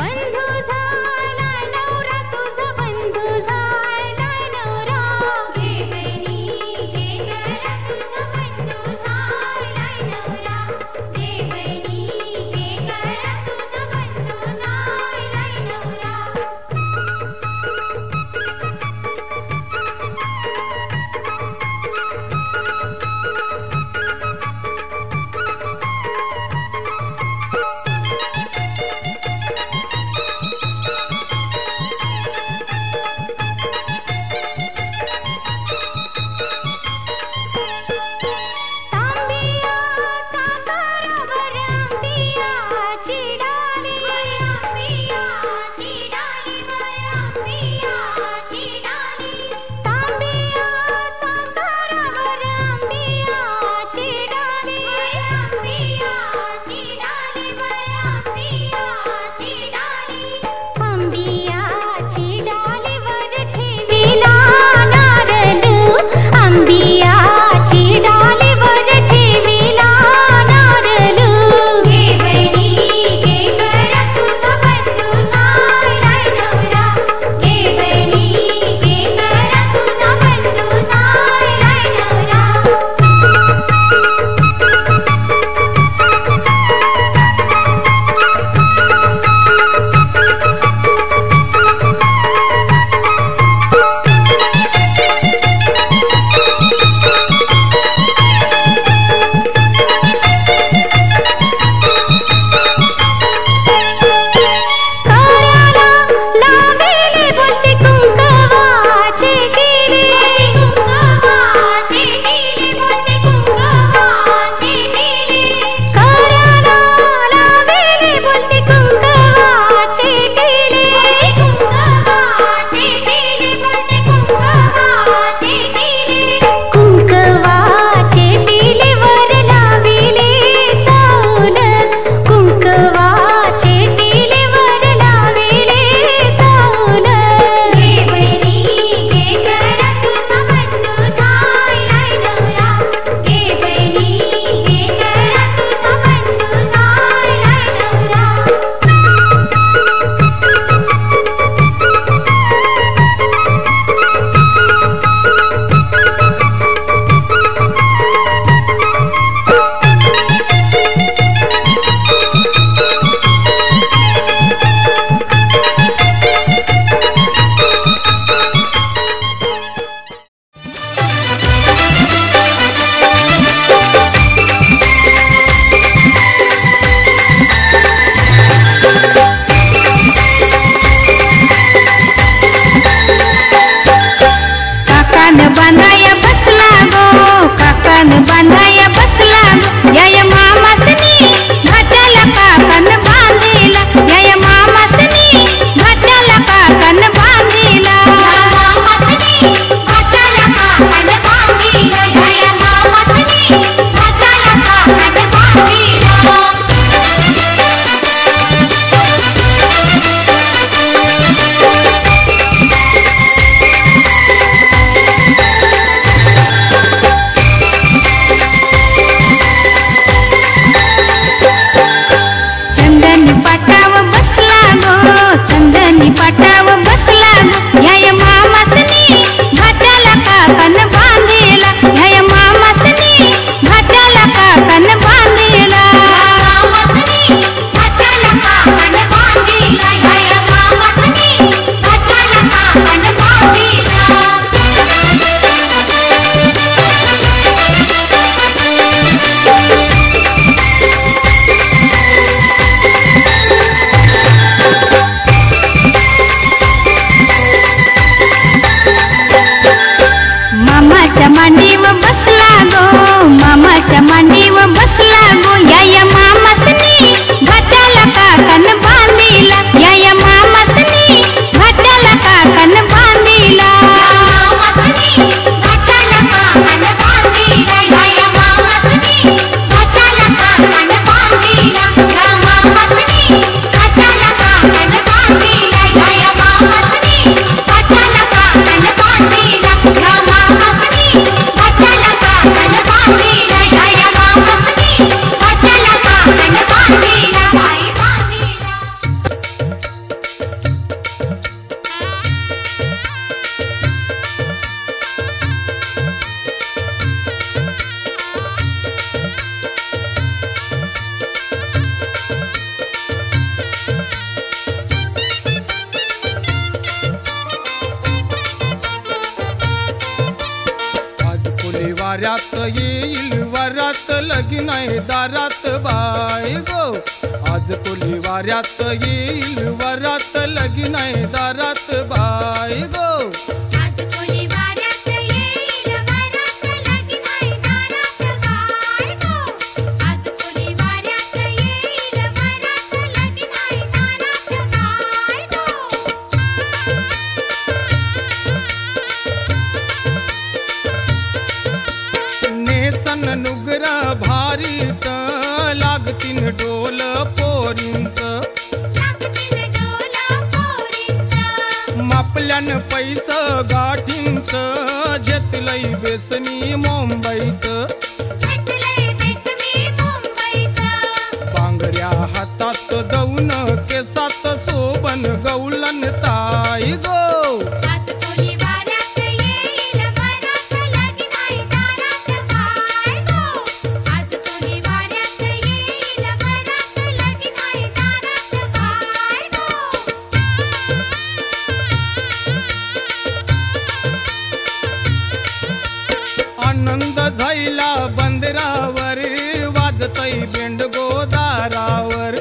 बंधू झाला नवरा तुझा बंधू झाला बांधाया बसला या मामासनी घाटाला काकण बांधिला या मामासनी घाटाला काकण बांधिला मामासनी घाटाला काकण बांधिला या मामासनी घाटाला काकण बांधिला चंदनी पाटाव बसला गो चंदनी पाटाव बसला गो या मामासनी घाटाला काकण बांधिला या मामासनी घाटाला काकण बांधिला मामासनी घाटाला काकण बांधिला या मामासनी घाटाला काकण बांधिला मामाच्या मांडीव बसला गो मामाच्या मांडीव बसला गो या मामासनी घाटाला काकण बांधिला या मामासनी घाटाला काकण बांधिला मामासनी घाटाला काकण बांधिला या मामासनी घाटाला काकण बांधिला या मामासनी घाटाला काकण बांधिला या मामासनी घाटाला काकण बांधिला या मामासनी घाटाला काकण बांधिला या मामासनी घाटाला काकण बांधिला बाई बांधिला वाऱ्यात येईल वरात लगीन आहे दारात बाई गो आज कोली वाऱ्यात येईल वरात लगीन आहे दारात बाई गो आज कोली वाऱ्यात येईल वरात लगीन आहे दारात बाई गो आज कोली वाऱ्यात येईल वरात लगीन आहे दारात बाई गो नेसन नुगरा भारीच लागतीन डोल पोरींच मापल्यान पैस गाठींच घेतलंय बेसनी मुंबईच बांगड्या हातात दौन केसात सोबन गौलन ताई गो आनंद झाईला बंदरावर वाजतय बेंड गोदारावर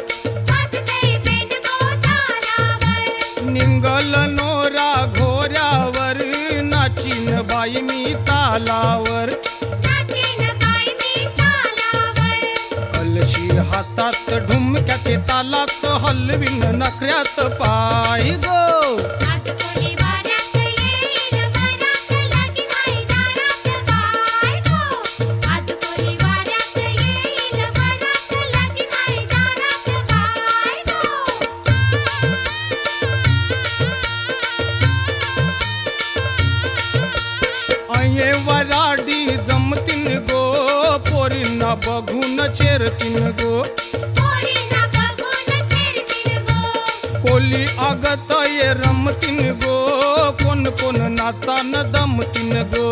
निंगल नोरा घोऱ्यावर नाचीन बाई मी तालावर कलशी हातात ढुमक्याचे तालात हलविन नखऱ्यात पाय गो अये वराडी जमतीन गो पोरींना बघून चेरतीन गो कोली आगत ये रमतीन गो कोण कोण नाचान दमतीन गो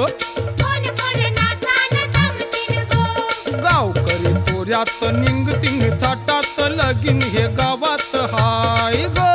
गावकरी पोऱ्यात निंगतीन थाटात लगीन हे गावात हाय गो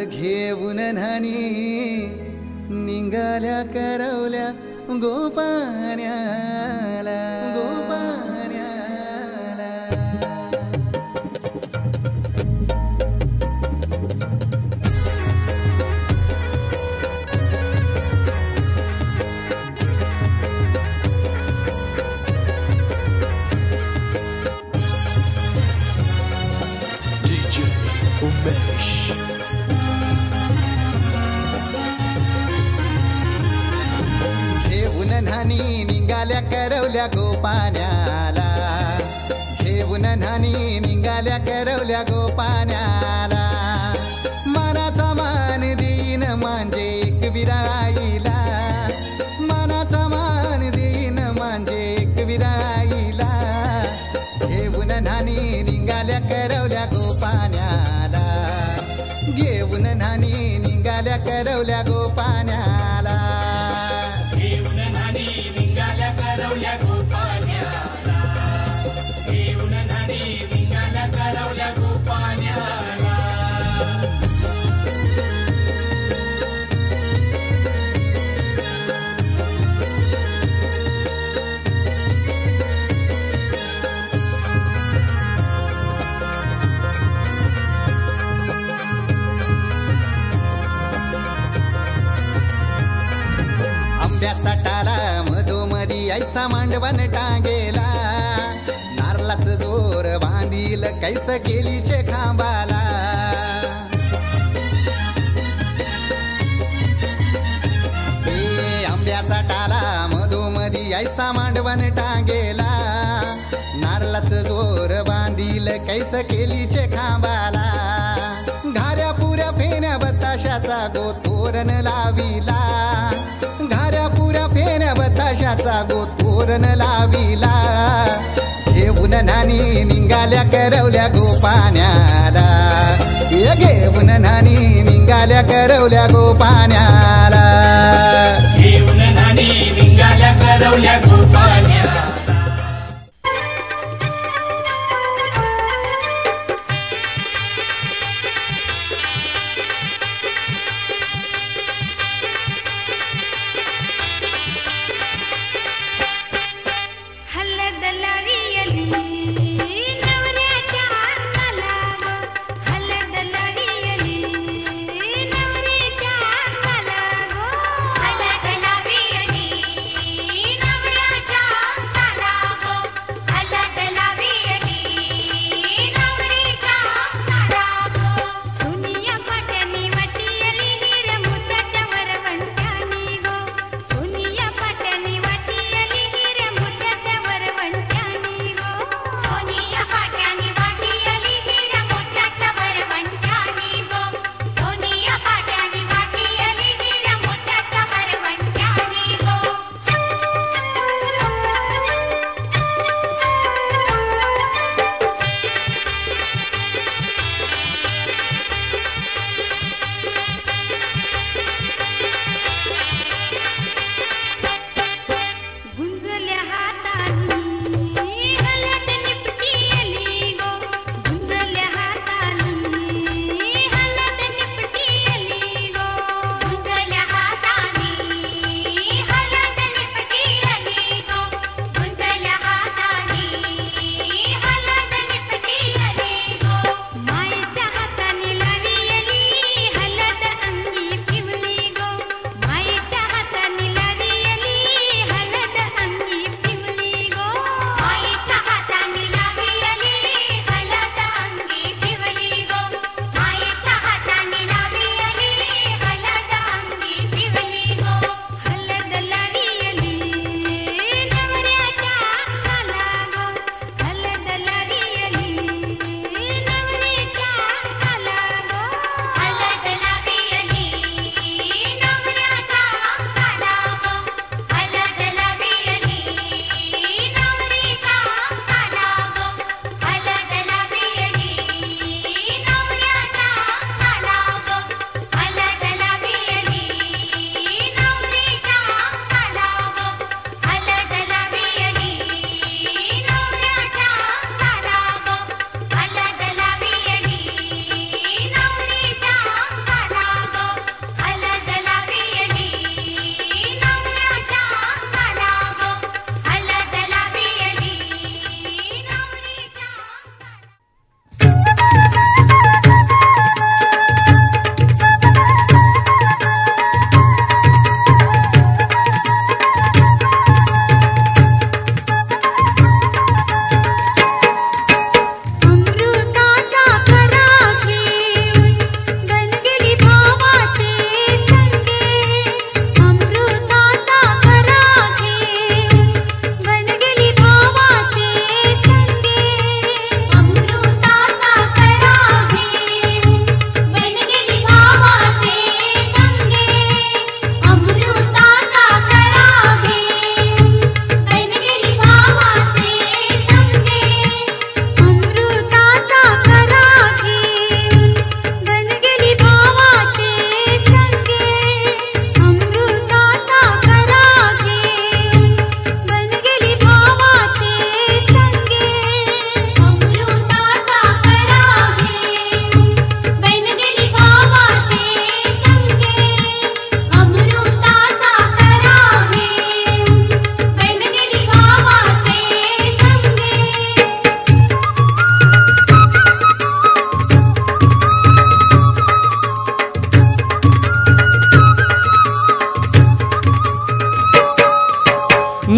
घेऊन न्हाणी निघाल्या करवल्या गोपाण्याला घेऊन न्हाणी निघाल्या करवल्या गोपाण्याला घेऊन न्हाणी निघाल्या करवल्या गोपाण्याला मनाचा मान देईन म्हणजे एक विराईला मनाचा मान देईन म्हणजे एक विराईला घेऊन न्हाणी निघाल्या करवल्या गोपाण्याला घेऊन न्हाणी निघाल्या करवल्या गोपाण्याला घेऊन न्हाणी निघाल्या करवल्या गोपाण्याला घेऊन न्हाणी निघाल्या करवल्या गोपाण्याला आंब्याचा टाला मधोमधी ऐसा मांडवण टांगेला नारळाच जोर बांधील कैस केलीचे खांबाला हे आंब्याचा टाला मधोमधी ऐसा मांडवण टांगेला नारळाच जोर बांधील कैस केलीचे खांबाला घाऱ्या पुऱ्या फेण्या बताशाचा गोतोरण लाविला घाऱ्या पुऱ्या फेण्या बताशाचा गोतोरण लाविला घेऊन न्हाणी निघाल्या करवल्या गोपाण्याला घेऊन न्हाणी निघाल्या करवल्या गोपाण्याला घेऊन न्हाणी निघाल्या करवल्या गोपाण्याला हलद लावियली नवऱ्याच्या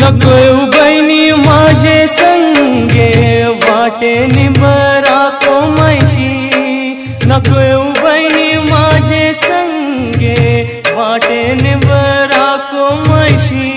नको बहिणी माझे संगे वाटे निबरा को मैशी नको बहिणी माझे संगे वाटे निबरा को मैशी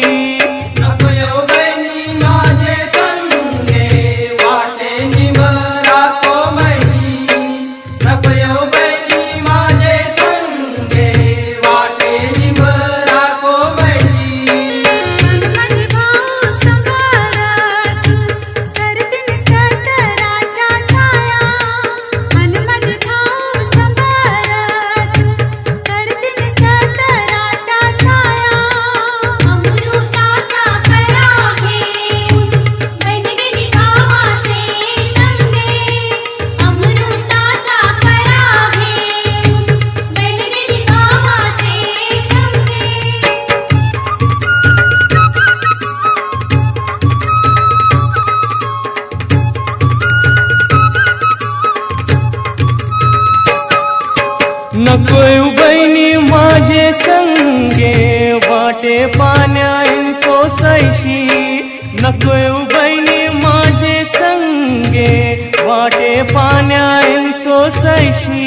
नको बहिणी माझे संगे वाटे पाण्यान सोसायशी नको बहिणी माझे संगे वाटे पाण्यान सोसायशी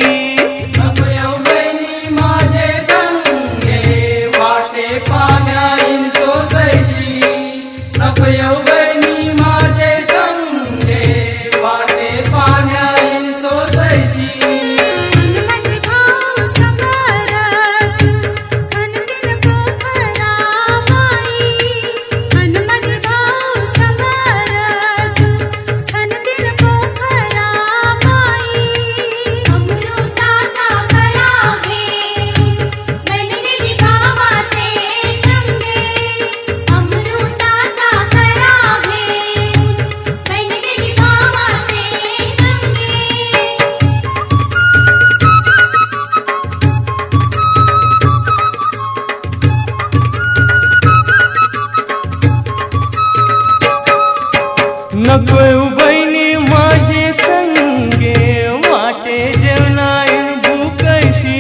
नको बहिणी माझे संगे वाटे जेवणायन भूकशी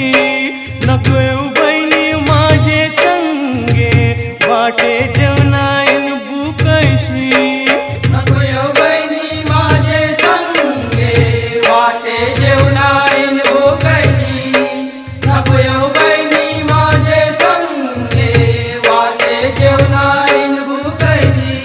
नको बहिणी माझे संगे वाटे जेवणायन भूकशी नको बहिणी माझे संगे वाटे जेवणायन भूकशी नको बहिणी माझे संगे वाटे जेवणायन भूकशी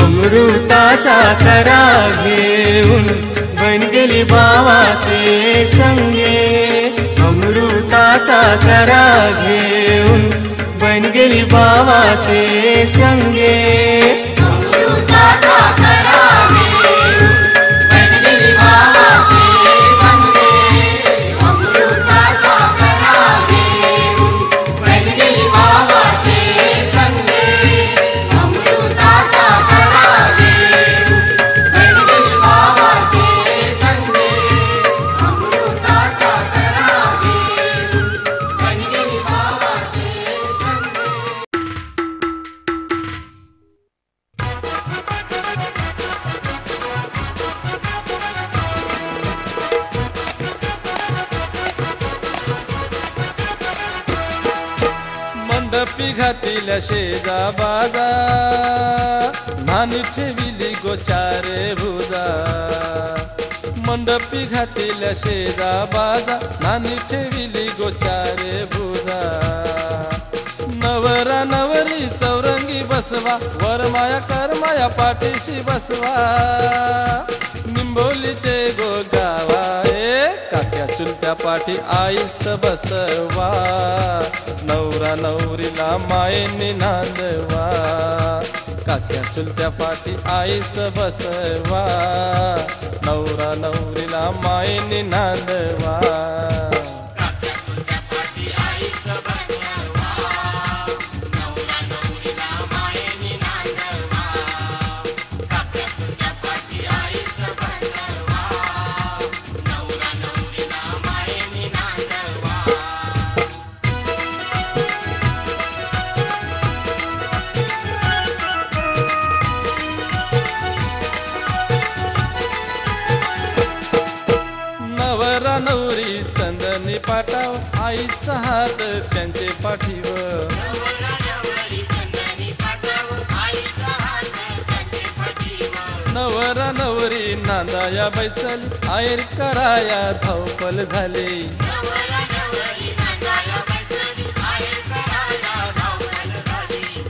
अमृताचा करा घेऊन बन गेली भावाचे संगे अमृताचा करा घेऊन बन गेली भावाचे संगे अमृताचा करा घेऊन बन गेली भावाचे संगे अमृताचा करा घेऊन बन गेली भावाचे संगे अमृताचा करा घेऊन बन गेली भावाचे संगे अमृताचा करा घेऊन बन गेली भावाचे संगे मंडपी घातिल्या शेजा बाजा नानी ठेविली गोचारे भुजा मंडपी घातिल्या शेजा बाजा नानी ठेविली गोचारे भुजा नवरा नवरी चौरंगी बसवा वरमाया करमाया पाठीशी बसवा निंबोलीचे गो गावा काक्या चुलत्या पाठी आईस बसवा नवरा नवरीला मायेने नांदवा काक्या चुलत्या पाठी आईस बसवा नवरा नवरीला मायेने नांदवा नवरा नवरी नांदाया बैसल आयर कराया धावपल झाले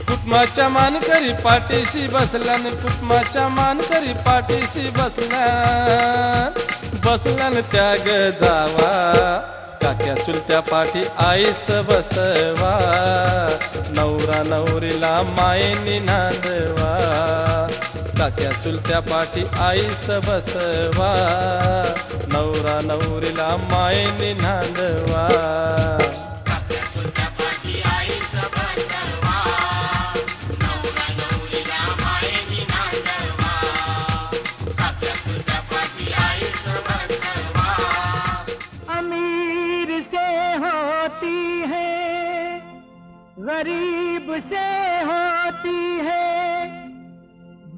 कुटुंबाच्या मानकरी पाठीशी बसल्यान कुटुंबाच्या मानकरी पाठीशी बसल्यान त्याग जावा काक्या चुलत्या पाठी आईस बसवा नवरा नवरीला मायेनी नांदवा काक्या चुलत्या पाठी आईस बसवा नवरा नवरीला मायेनी नांदवा गरीब से होती है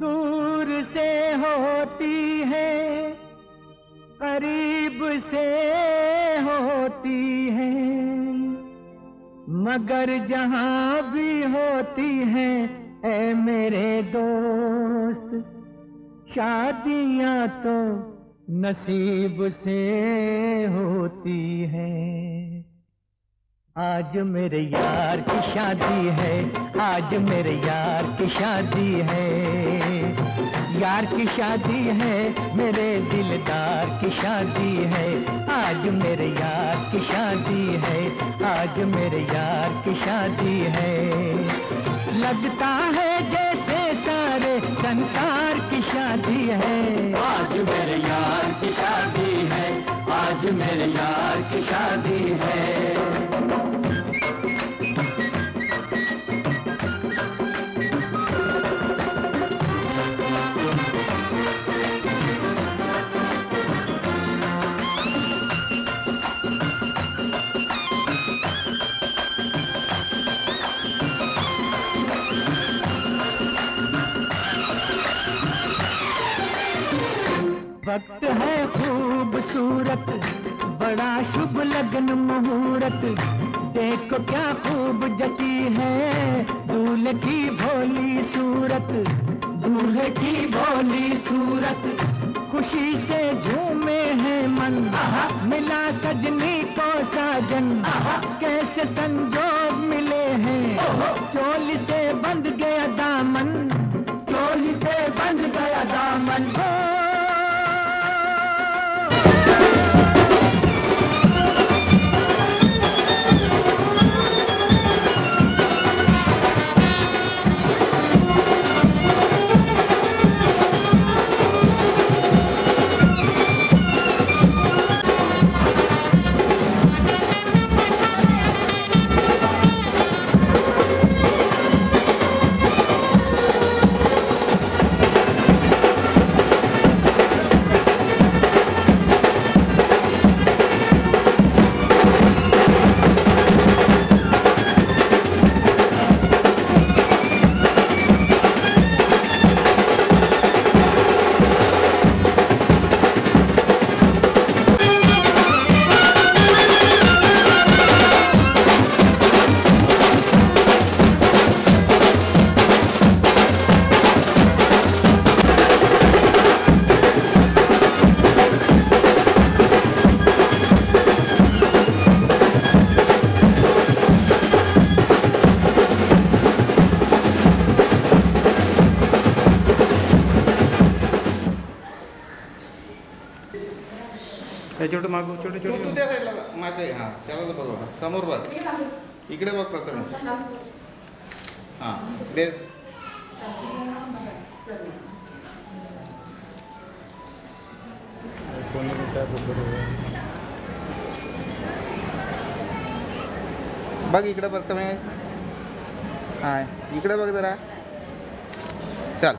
दूर से होती है करीब से होती है मगर जहाँ भी होती है ऐ मेरे दोस्त शादियाँ तो नसीब से होती है आज मेरे यार की शादी है आज मेरे यार की शादी है यार की शादी है मेरे दिलदार की शादी है आज मेरे यार की शादी है आज मेरे यार की शादी है लगता है जैसे सारे संसार की शादी है आज मेरे यार की शादी है आज मेरे यार की शादी है वक्त है खूबसूरत बड़ा शुभ लगन मुहूर्त देखो क्या खूब जची है दूल्हे की भोली सूरत दूल्हे की भोली सूरत खुशी से झूमे है मन मिला सजनी को साजन कैसे संजोग मिले हैं चोली से बंध गया दामन चोली से बंध गया दामन छोटे मागू छोटे छोटे त्या साईडला मागे हां त्याला बघा समोर बघ इकडे बघ प्रकरण हां दे बघ इकडे बघ तुम्ही हां इकडे बघ जरा चल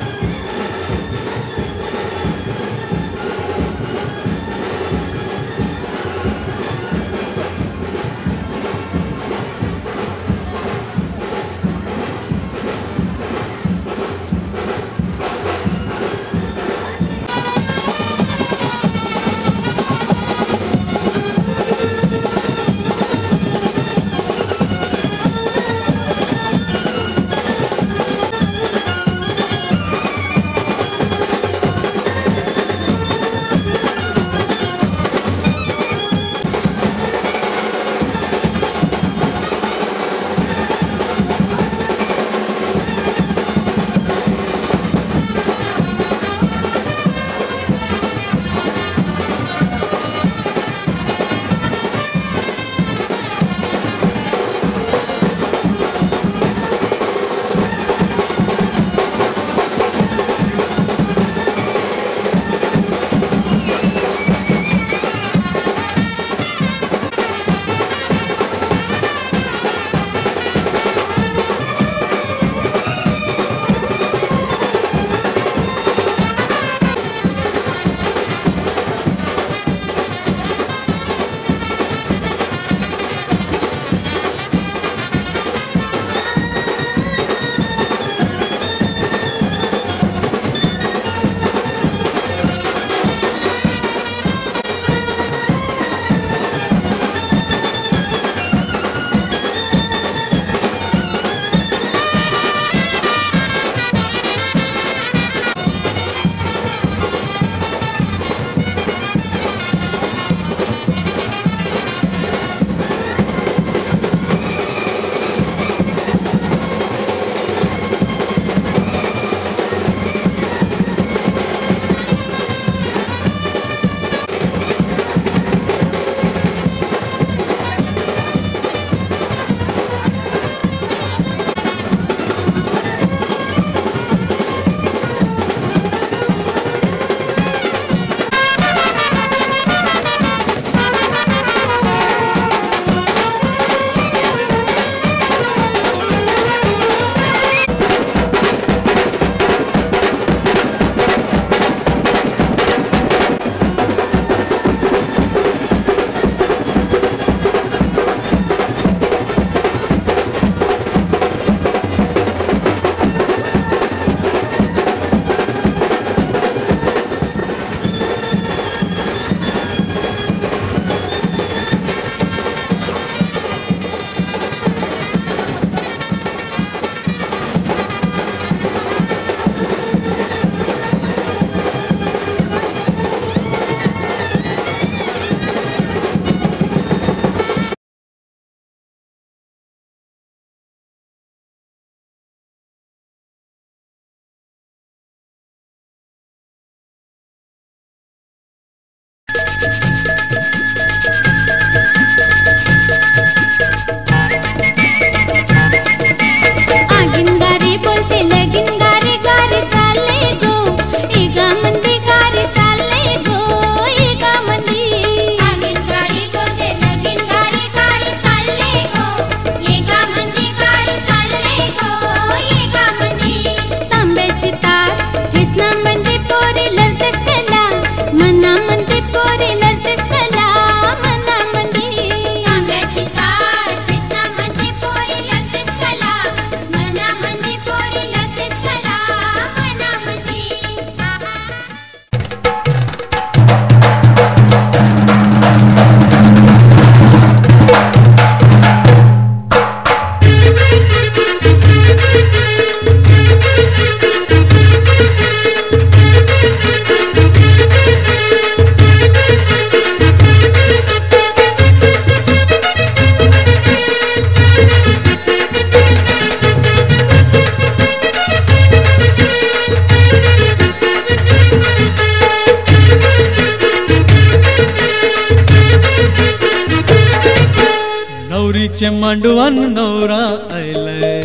नवरीचे मांडवान नवरा आयलाय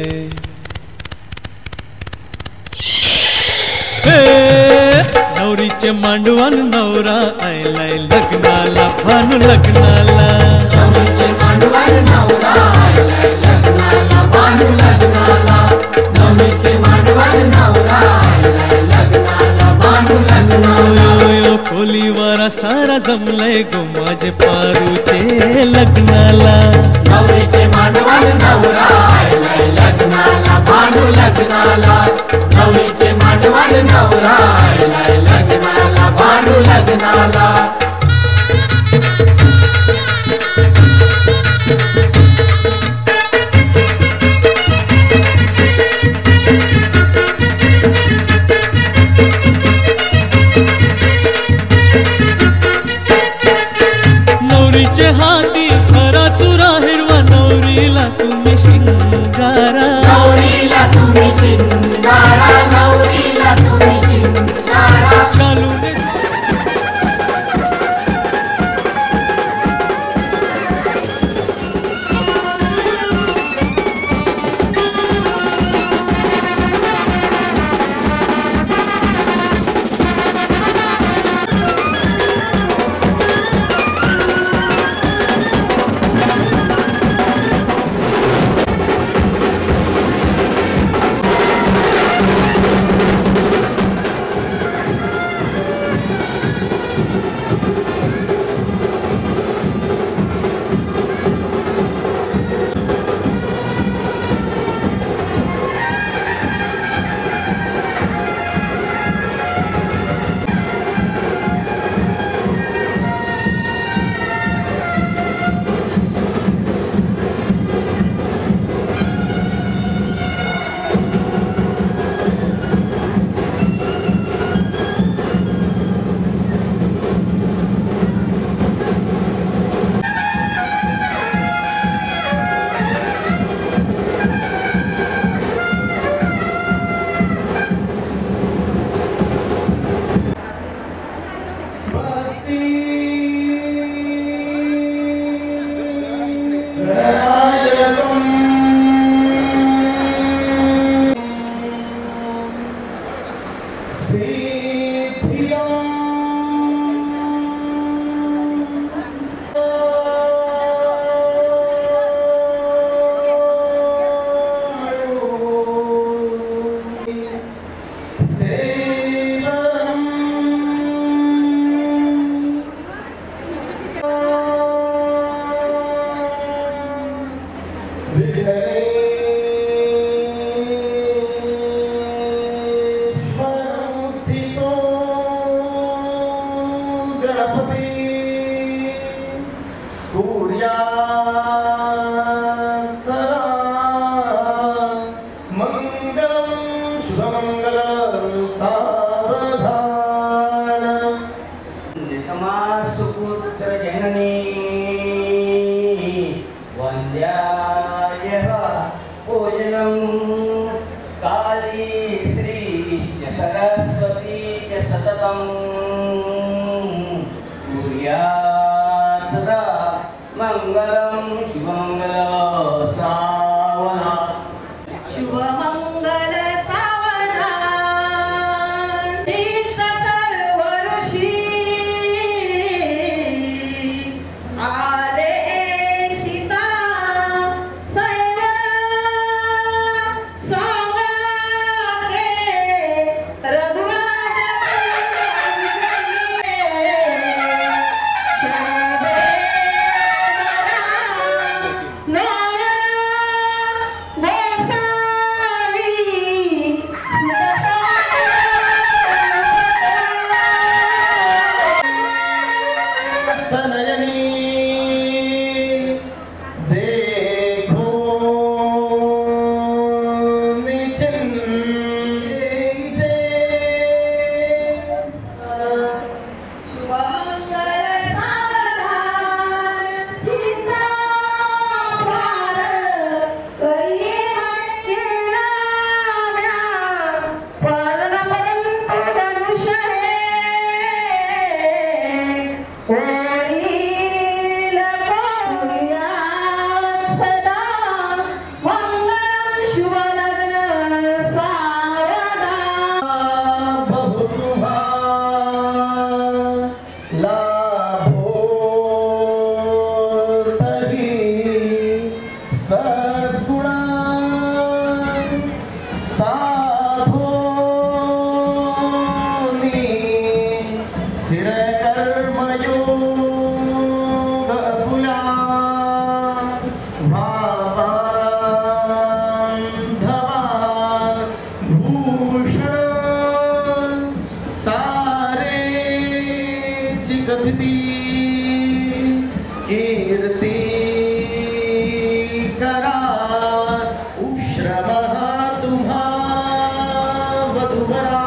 नवरीचे मांडवान नवरा आयलाय लग्नाला भानू लग्नाला नवरीचे मांडवान नवरा आयलाय लग्नाला भानू लग्नाला नवरीचे मांडवान नवरा आयलाय लग्नाला भानू लग्नाला खोलीवारा सारा जमलाय गो माझे पारूचे लग्नाला नवरीचे मांडवान नवरा आयलाय लग्नाला भानू लग्नाला नवरीचे मांडवान नवरा आयलाय लग्नाला भानू लग्नाला नवरीचे हाती खरा चुरा हिरवा नवरीला तुम्ही शिंगारा नवरीला तुम्ही शिंगारा नवरीला तुम्ही शिंगारा चालून No! भजती कीर्ती करा उश्रमः तुम्हा वधुवरा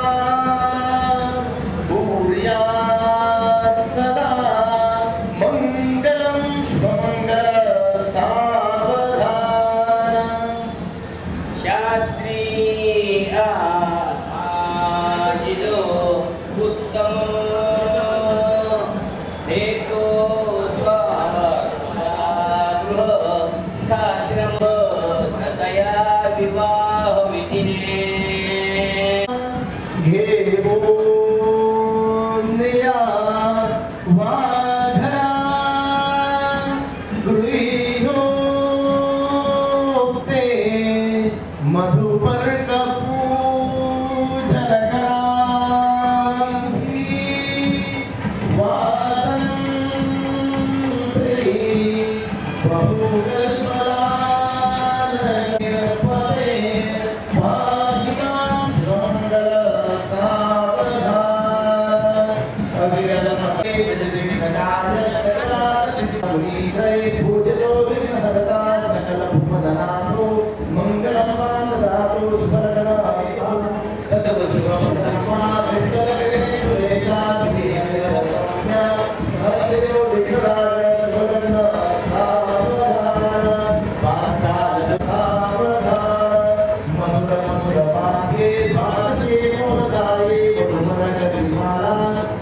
भूयात् सदा मंगलम स्वमंगल सावधान शास्त्री आजिलो उत्तम एको स्वागृह साश्रम तया विवाह विधिने घेवो निया वाधरा गृहो ते मधुपर्क पूजन करा वादंत्री बहुकल्पनानय पदे भागिनां स्वमंगल सावधान अविरलमते विजय पूजतो विघ्नहर्ता सकल भूपदनाथो मंगलम दातो सुभद्रातो ततव शुभम धर्मा विठ्ठलगणेशेशा विधिरसम्या हरिदेव विठ्ठलाय सुभद्र सावधान पाताल सावधान मंगल भाग्ये भाग्ये मोदाये गुरुमरग विमाला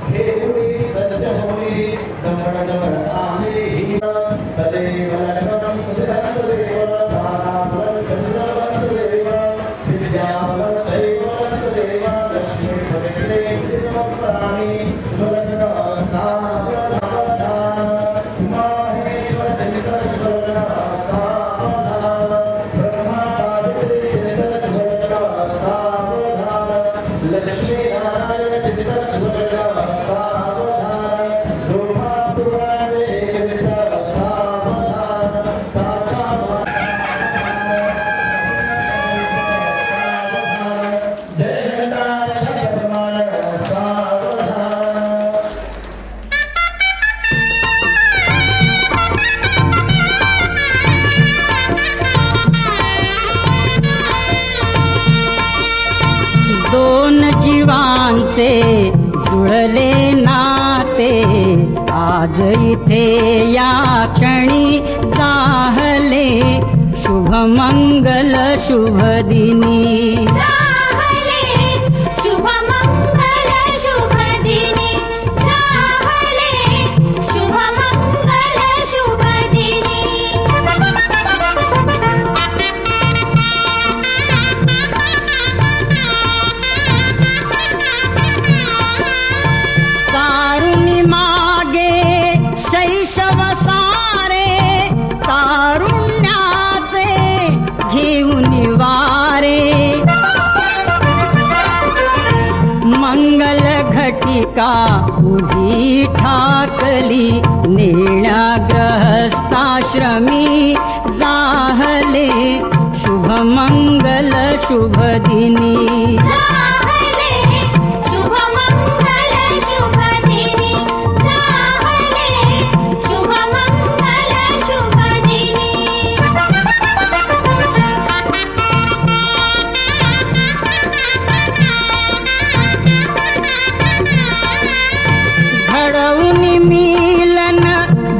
हे गुणी सज्ज होई दमण दमण आले ही तदेव लग्नं सदनं तदेव धारावं चन्द्रवं तदेव विद्यावं तदेव तदेव लक्ष्मी पदे दिनमस्तानि सुलग्न सावधान माहेश्वर जनिकर सुलग्न सावधान ब्रह्मादित्य जनिकर सुलग्न सावधान लक्ष्मी नारायण जनिकर सुलग्न सावधान ब्रह्मा पुराणे जनिकर सावधान ताचा जय गणनाथ प्रमाण सावधान दोन जीवांचे जुळले नाते आज इथे या क्षणी जाहले शुभ मंगल शुभ दिनी जाहले शुभ मंगल शुभ दिनी जाहले शुभ मंगल शुभ दिनी सारुणी मागे शैशव सारे तारुण्याचे घेऊन वारे मंगल घटिका उभी ठाकली नेण्या ग्रहस्थाश्रमी जाहले शुभ मंगल शुभ दिनी जाहले शुभ मंगल शुभ दिनी जाहले शुभ मंगल शुभ दिनी घडवून मिलन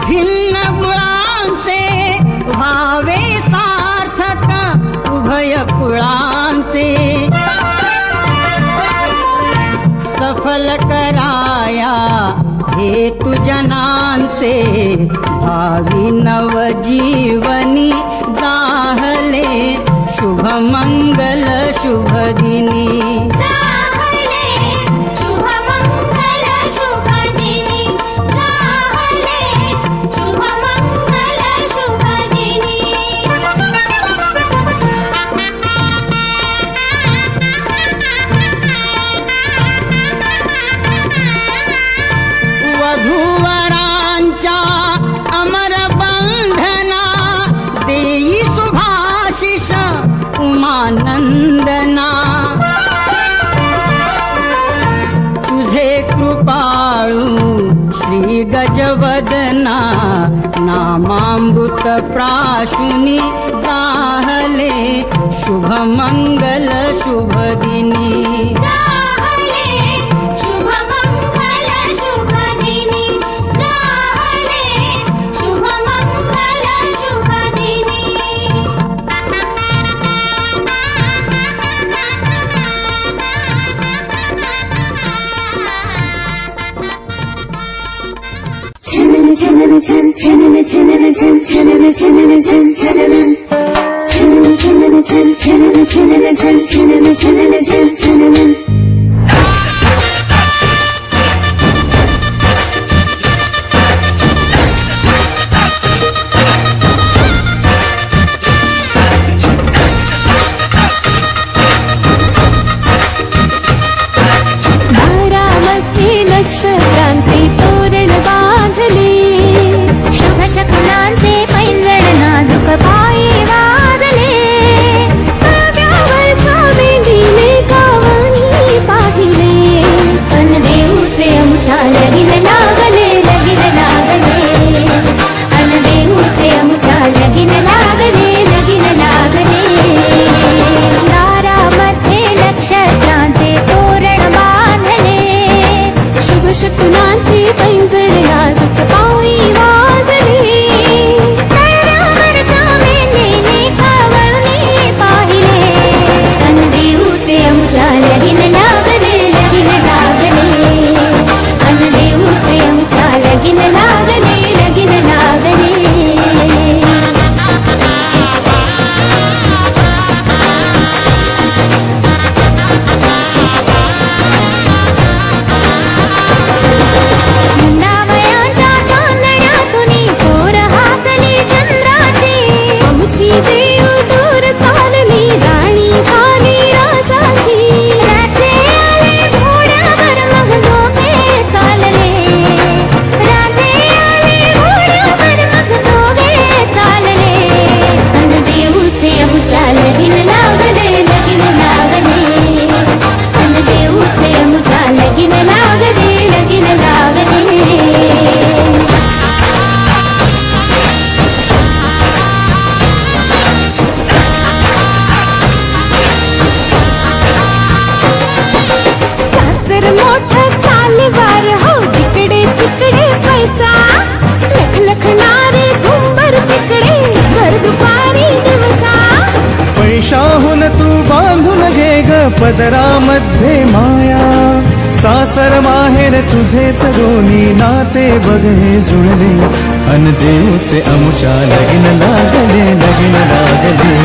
भिन्न गुणांचे व्हावे सार्थक उभय कुळांचे सफल कराया हेतु जनांचे भावी नवजीवनी जाहले शुभ मंगल शुभ दिनी जाहले शुभ मंगल शुभ दिनी जाहले शुभ मंगल शुभ दिनी वधूवरांच्या अमर बंधना देई शुभाशिष उमानंदना गजवदना नामामृत प्राशुनी जाहले शुभ मंगल शुभ दिनी जाहले शुभ मंगल शुभ दिनी जाहले शुभ मंगल शुभ दिनी छनन छन छनन छनन छन छनन छनन छन छनन छनन छनन छन छनन छनन छन छनन छनन छन छनन बारामती नक्षत्रांचे तोरण बांधले शुभ शकनांचे पैंजण नाजूक पायी वाजले काव्यावरच्या मेंदीने कावणी पाहिले पण देऊचे आमच्या लगीन लागले लगीन लागले अन देऊचे आमच्या लगीन लागले लगीन लागले दारामध्ये नक्षत्रांचे तोरण बांधले शुभ शकुनांचे पैंजण नाजूक पायी वाजले तारावरच्या मेंदीने कावळणी पाहिले अन देऊचे आमच्या लगीन लागले लगीन लागले अन देऊचे आमच्या लगीन लागले लगीन लागले नावयाच्या चांदण्यातुनी पोर हासली चंद्राची आमची देव दूर चालली राणी झाली राजाची राजे आले घोड्यावर मग दोघे चालले राजे आले घोड्यावर मग दोघे चालले अन देऊचे आमच्या लगीन लागले लगीन लागले अन देऊचे आमच्या लगीन लागले लगीन लागले सासर मोठं चालवार हो जिकडे तिकडे पैसा लख लखणारे झुंबर तिकडे भर दुपारी दिवसा पैशाहून तू बांधून घे ग पदरामध्ये माया सासर माहेर तुझेच दोन्ही नाते बघ हे जुळले अन देऊचे आमच्या लगीन लागले लगीन लागले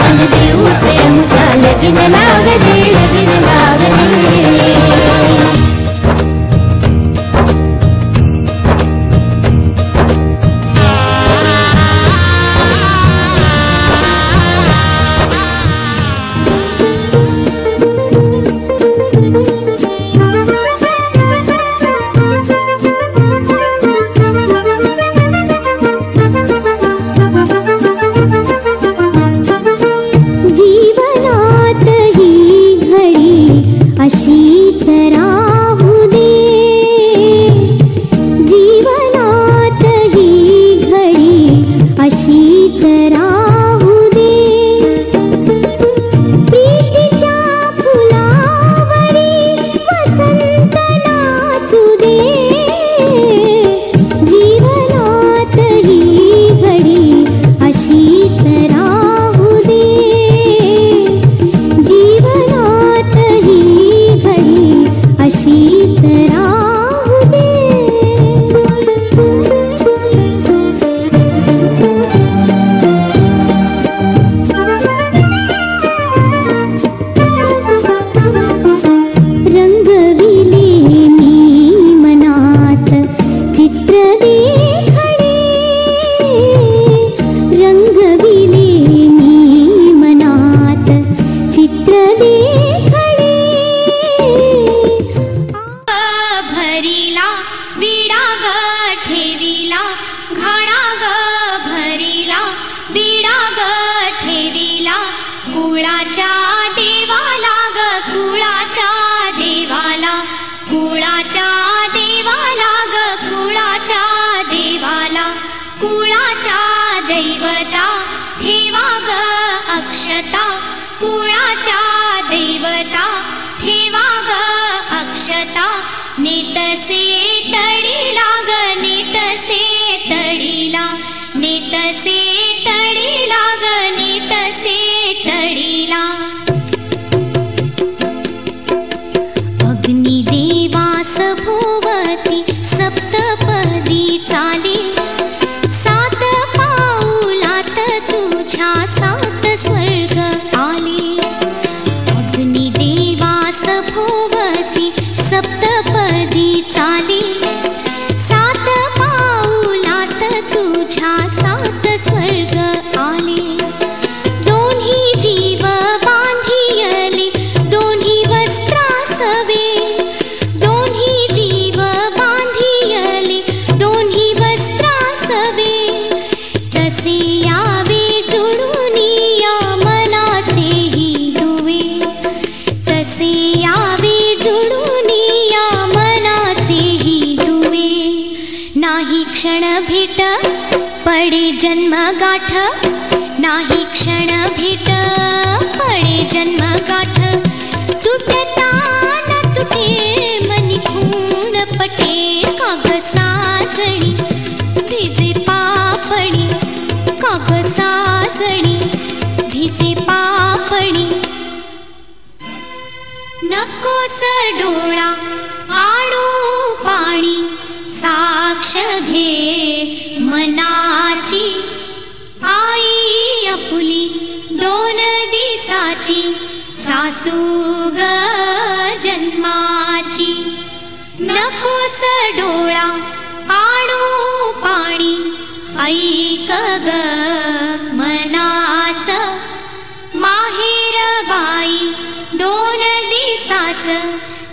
अन देऊचे आमच्या लगीन लागले लगीन लागले जीवनात ही घडी अशीच देवाला कुळाच्या दैवता ठेवा ग अक्षता कुळाच्या दैवता ठेवा ग अक्षता नेतसे तडीला ग नेतसे तडीला नेतसे तडीला ग नेतसे तडीला अग्निदेवास भोवती सप्तपदी चाले सात पाऊलात तुझ्या सात स्वर्ग आले अग्निदेवास भोवती सप्तपदी चाले सात पाऊलात तुझ्या सात स्वर्ग आले दोन्ही जीव बांधियले दोन्ही वस्त्रासवे दोन्ही जीव बांधियले दोन्ही वस्त्रासवे तसे यावे जुळून या मनाचेही दुवे तसे यावे जुळून या मनाचेही दुवे नाही क्षण भेट पडे जन्म गाठ नाही क्षण भेट पडे जन्म गाठ तुटता न तुटे मनी खून पटे काग साजणी भिजे पापणी काग साजणी भिजे पापणी नकोस डोळा आणू पाणी साक्ष घे मनाची आई आपुली दोन दिसाची सासू ग जन्माची नकोस डोळा आणू पाणी ऐक ग मनाच माहेर बाई दोन दिसाच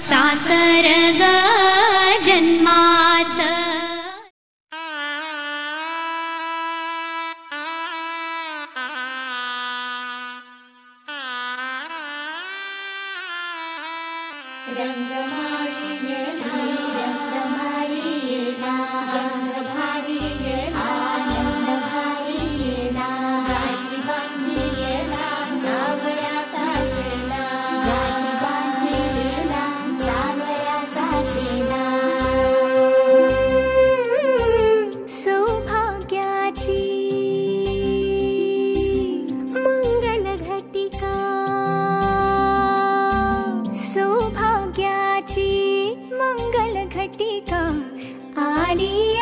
सासर ग जन्माच सौभाग्याची मंगल घटिका आली